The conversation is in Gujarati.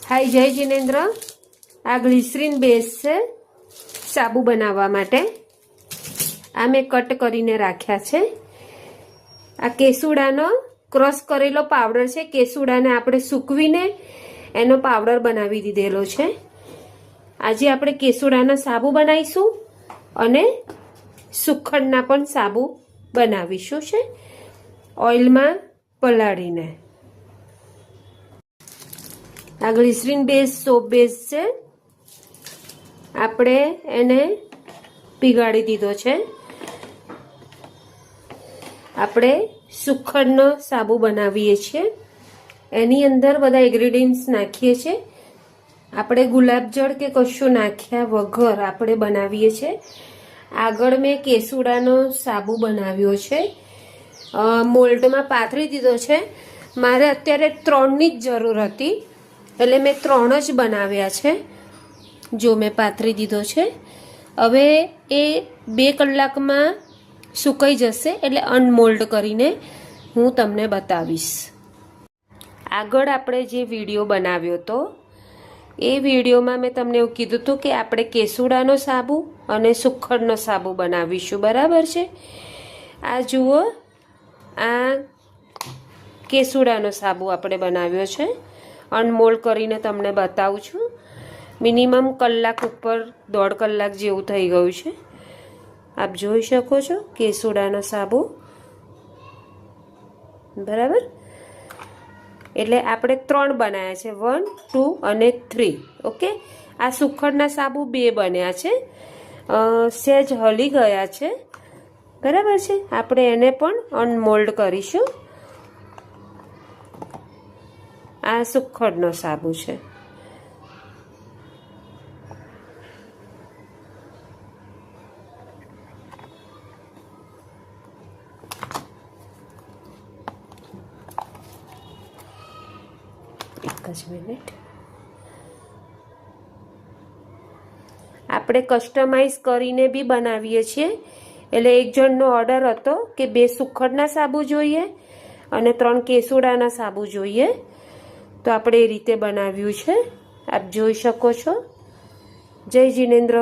હાય જય જિનેન્દ્ર। આ ગ્લિસરીન બેઝ છે સાબુ બનાવવા માટે। આ મેં કટ કરીને રાખ્યા છે। આ કેસુડાનો ક્રશ કરેલો પાવડર છે। કેસુડાને આપણે સૂકવીને એનો પાવડર બનાવી દીધેલો છે। આજે આપણે કેસુડાના સાબુ બનાવીશું અને સુખડના પણ સાબુ બનાવીશું છે ઓઇલમાં પલાળીને। આ ગ્લિસરીન બેઝ સોપ બેઝ છે। આપણે એને પીગાળી દીધો છે। આપણે સુખડનો સાબુ બનાવીએ છીએ। એની અંદર બધા ઇન્ગ્રેડિયન્ટ્સ નાખીએ છીએ। આપણે ગુલાબજળ કે કશું નાખ્યા વગર આપણે બનાવીએ છીએ। આગળ મેં કેસુડાનો સાબુ બનાવ્યો છે। મોલ્ડમાં પાથરી દીધો છે। મારે અત્યારે 3ની જ જરૂર હતી એટલે મેં 3 જ બનાવ્યા છે। જો મેં પાથરી દીધો છે। હવે એ 2 કલાકમાં સુકાઈ જશે એટલે અનમોલ્ડ કરીને હું તમને બતાવીશ। આગળ આપણે જે વિડીયો બનાવ્યો હતો એ વિડીયોમાં મેં તમને એવું કીધું હતું કે આપણે કેસુડાનો સાબુ અને સુખડનો સાબુ બનાવીશું, બરાબર છે। આ જુઓ, આ કેસુડાનો સાબુ આપણે બનાવ્યો છે। અનમોલ્ડ કરીને તમને બતાવું છું। મિનિમમ કલાક ઉપર 1.5 કલાક જેવું થઈ ગયું છે। આપ જોઈ શકો છો કેસુડાનો સાબુ, બરાબર। એટલે આપણે 3 બનાવ્યા છે, 1, 2 અને 3। ઓકે, આ સુખડના સાબુ 2 બન્યા છે। સહેજ હલી ગયા છે, બરાબર છે। આપણે એને પણ અનમોલ્ડ કરીશું। આ સુખડનો સાબુ છે। એક જ મિનિટ। આપણે કસ્ટમાઇઝ કરીને બી બનાવીએ છીએ। એટલે એક જણનો ઓર્ડર હતો કે 2 સુખડના સાબુ જોઈએ અને 3 કેસુડાના સાબુ જોઈએ, તો આપણે એ રીતે બનાવ્યું છે। આપ જોઈ શકો છો। જય જિનેન્દ્ર।